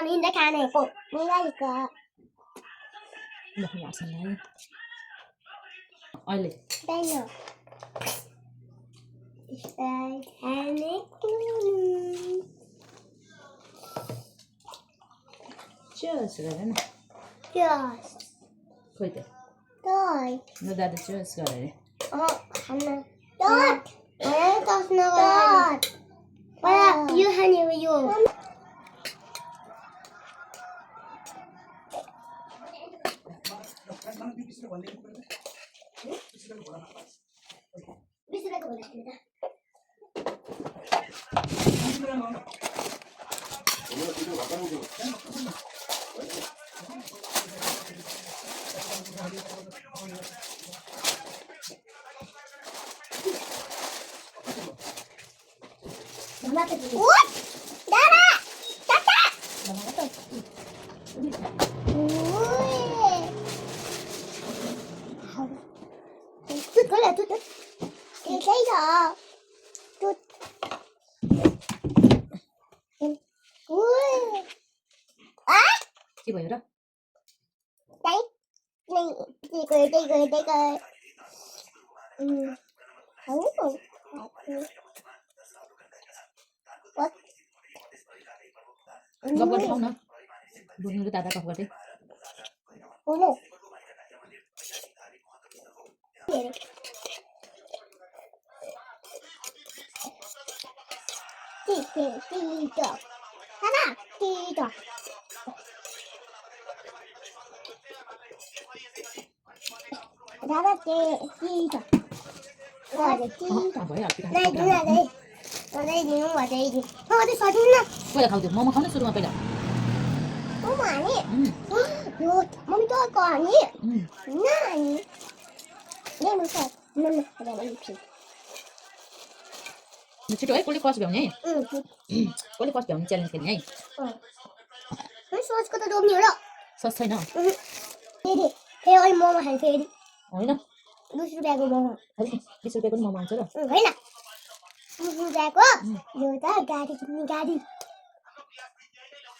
Aminda खानेको मुलाइको ल यासँग अहिले दैन स्टाइ खानेको cheers गरे न Cheers खोइ त Toy न दादा cheers गरे खाना Dot Dot Dot What you honey you What? Dada! Tata! Tut coi là tut tut. Cái đó. Tut. Ui. Á? के भयो र Đấy. Này, đi cười. What? गफ गर्दै खाऊ न बुझ्नु र दादा गफ गर्दै Oh no. Tito. Dada, Tito. Dada, Tito. Gọi là Tito. भइहाल्छ Đây, đứng lại đây. Ở đây thì không ở đây thì. Thôi, tôi xóa chúng nó. पहिला खाऊ त्यो मोमो खाऊ न सुरुमा पहिला Không mà nhỉ. Rồi, mami cho con nhỉ. Này. Đây nó sợ. Nó đây là gì? छिटो है कसले कस भ्याउने कसले कस भ्याउने च्यालेन्ज खेल्ने है Nó सोच को तो डूब नहीं रहा. सस छैन फेरि फेरि मोमो खाने फेरि होइन 20 रुपैयाँको मोमो 20 रुपियाँको पनि मोमो आउँछ र होइन 20 रुपैयाँको यो त गाडी किन्ने गाडी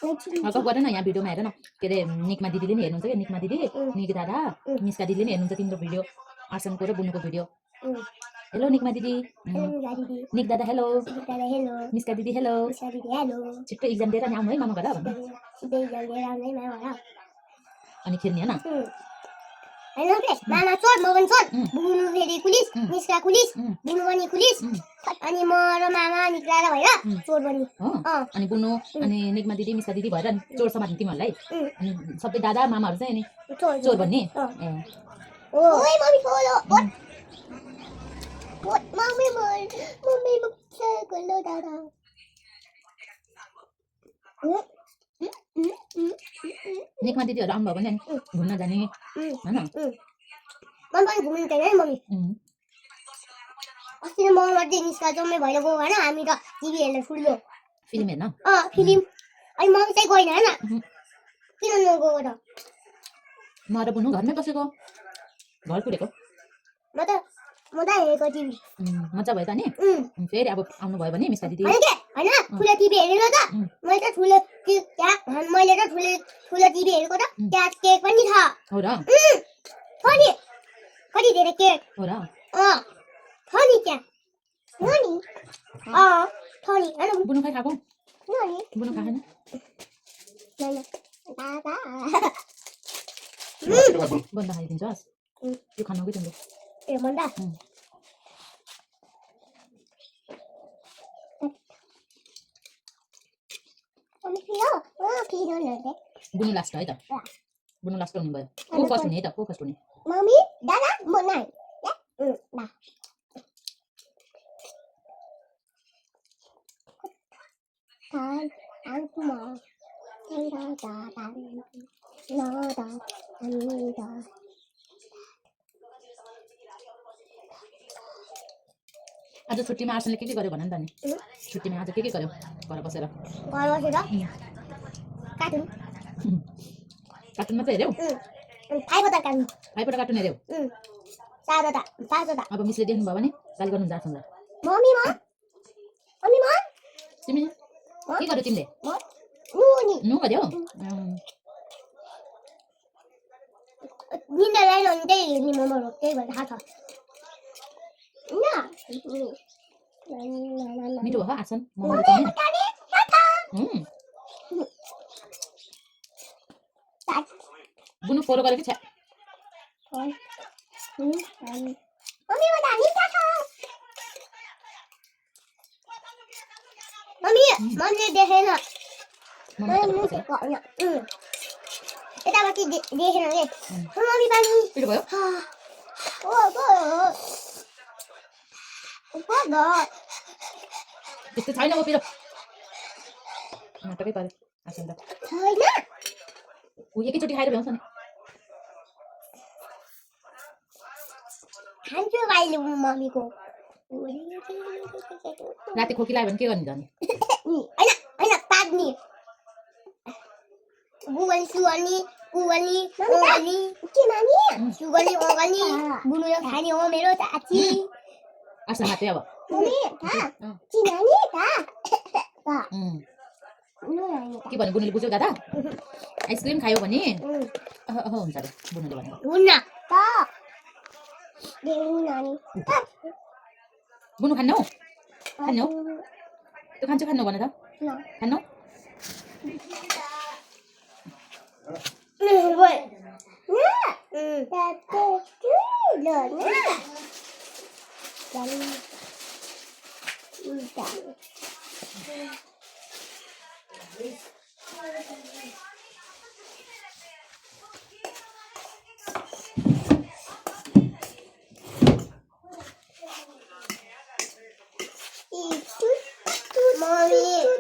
गफ गर न यहाँ भिडियोमा हेर न के अरे निकमा दिदीले नि हेर्नुहुन्छ क्या निकमा दिदी निक दादा मिस्का दिदीले नि हेर्नुहुन्छ तिम्रो भिडियो आर्सनको र बुनुको भिडियो हेलो निकमा दिदी निक दादा हेलो हेलो मिस्का दिदी हेलो हेलो छिट्टो इक्जाम दिएर नि आउनु है मामा घर भन्नु अनि खेल्ने होइन होइन के मामा चोर म पनि चोर बुनु फेरि पुलिस मिस्का पुलिस बुनु पनि पुलिस अनि म र मामा निक्लाएर भएर चोर पनि हो अनि बुनु अनि निकमा दिदी मिस्का दिदी भएर चोर समात्ने तिमीहरूलाई अनि सबै दादा मामाहरू चाहिँ अनि चोर भन्ने ए ओइ मम्मी खोलो मम्मी बच्चा खोलो दादा निकमा दिदीहरू आउनुभयो भने नि घुम्न जाने होइन मन पनि घुम्नु छैन है मम्मी अस्ति म मात्रै निस्का जम्मै भएर गयो होइन हामी त टिभी हेर्न ठुलो फिल्म हेर्न फिल्म अनि मम्मी चाहिँ गएन होइन किन नगएको त म र बुनु घरमै बसेको घर पुगेको म त हेरेको टिभी मजा भयो त नि फेरि अब आउनुभयो भने मिस्का दिदी होइन ठुलो टिभी हेरेर त मैले त ठुलो टिभी हेरेको त त्यहाँ केक पनि छ हो र छ नि कति धेरै केक हो र छ नि त्यहाँ छ नि होइन बुनु खै खाएको नि बुनु खाएन दादा बन्द खाइदिन्छस् यो खानु कि तिम्रो ए भन्दा बुनु लास्ट है त बुनु लास्ट हुने भयो को फर्स्ट हुने है त को फर्स्ट हुने मम्मी दादा म नाइ ल आज छुट्टीमा आर्सनले के गर्यो भन नि त नि छुट्टीमा आज के गर्यो घर बसेर कार्टुन कार्टुन मात्रै हेऱ्यौ फाइभवटा कार्टुन कार्टुन हेऱ्यौ पाँचवटा अब मिसले देख्नुभयो भने गाली गर्नुहुन्छ आर्सनलाई मम्मी म तिमी के गर्यौ तिमीले नुनी नु भन्यो निन्दा लाइन अनि त्यही हेर्ने मोमो त्यही भएर थाहा छ मिठो हो आसन मोमो त बुनु फोलो गरेको छ मम्मीले देखेन मम्मी त यतापट्टि देखेन के मम्मी पानी पिरो भयो त्यस्तो छैन हो पिरो नाटकै पऱ्यो आसन त छैन ऊ एकैचोटि खाएर भ्याउँछ नि खान्छु भाइले मम्मीको राति खोकी लाग्यो भने के गर्ने जाने होइन पाक्ने बुगनी सुगनी पुगनी ओगनी के मामी सुगनी ओगनी बुनुले खाने हो मेरो चाची आसन मात्रै अब मम्मी था चिनानी था के भने बुनुले बुझ्यो दादा आइसक्रिम खायो भने हुन्छ अरे बुनुले भन्यो हुन्न त देऊ नानी बुनु खान्नौ खान्नौ तँ खान्नौ भने त खान्नौ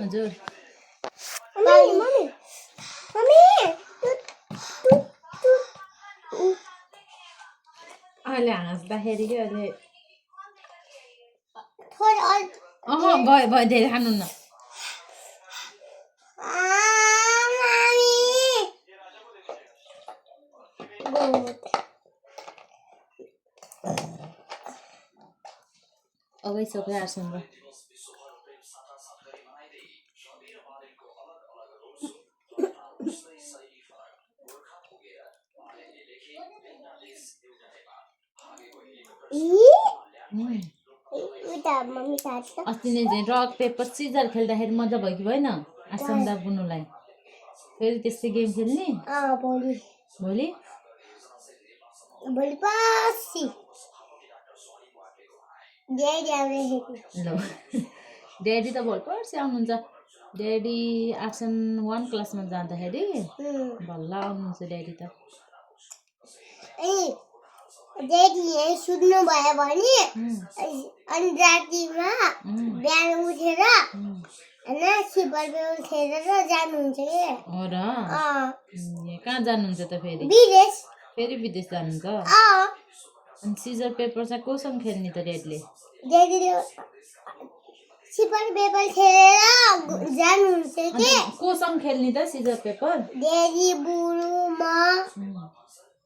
हजुर अहिले हाँस्दाखेरि के अहिले भयो भयो धेरै खानुहुन्न अब सक्यो आर्सन र अस्ति नै चाहिँ रक पेपर सिजर खेल्दाखेरि मजा भयो कि भएन आसन्दा बुनुलाई फेरि त्यस्तै गेम खेल्ने भोलि ल ड्याडी त भोलि पर्सि आउनुहुन्छ ड्याडी आसन 1 क्लासमा जाँदाखेरि भल्ल आउनुहुन्छ ड्याडी त ड्याडी यही सुत्नु भयो भने अनि रातिमा बिहान उठेर होइन सिपरले उठेर जानुहुन्छ के हो र कहाँ जानुहुन्छ त फेरि विदेश फेरि विदेश जानुहुन्छ अनि सिजर पेपर चाहिँ कोसँग खेल्ने त ड्याडीले ड्याडीले सिपर पेपर खेलेर जानुहुन्छ के कोसँग खेल्ने त सिजर पेपर ड्याडी बुढो म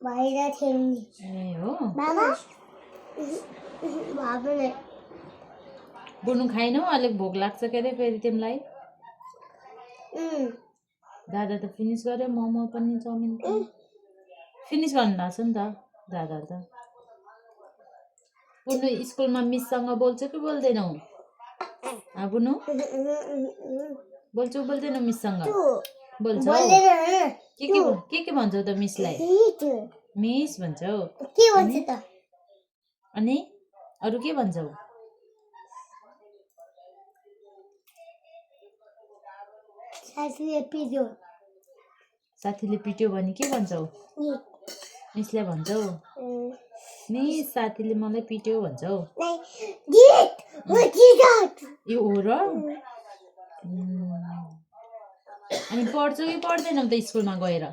भएर खेल्ने ए हो बाबा बाबाले बुनु खाइनौ अलिक भोक लाग्छ के अरे फेरि तिमीलाई दादा त फिनिस गर्यो मोमो पनि चाउमिन पनि फिनिस गर्नु लाग्छ नि त दादा त बुनु स्कुलमा मिससँग बोल्छ कि बोल्दैनौ बुनु बोल्छौ बोल्दैनौ मिससँग बोल्छौ के भन्छौ त मिसलाई मिस भन्छौ के भन्छ त अनि अरु के भन्छौ साथीले पिट्यो भने के भन्छौ मिसलाई भन्छौ मिस साथीले मलाई पिट्यो भन्छौ यो हो र अनि पढ्छौ कि पढ्दैनौ त स्कुलमा गएर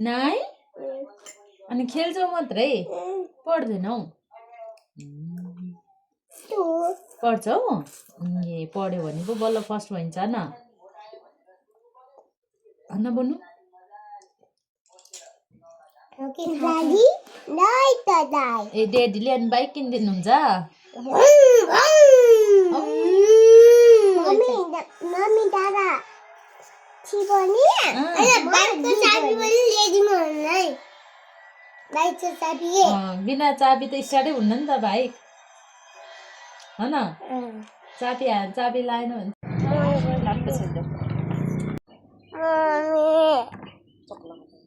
नाइ अनि खेल्छौ मात्रै पढ्दैनौ पढ्छौ ए पढ्यो भने पो बल्ल फर्स्ट भइन्छ न अन्न बन्नु ए ड्याडीले अनि बाइक किनिदिनुहुन्छ छि पनि अँ। हैन बाइकको चाबी पनि ल्याइदिनु होला है बाइकको चाबी बिना चाबी त स्टार्टै हुन्न नि त बाइक हो न चाबी लाएन भने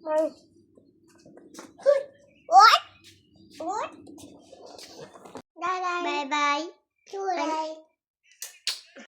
मम्मी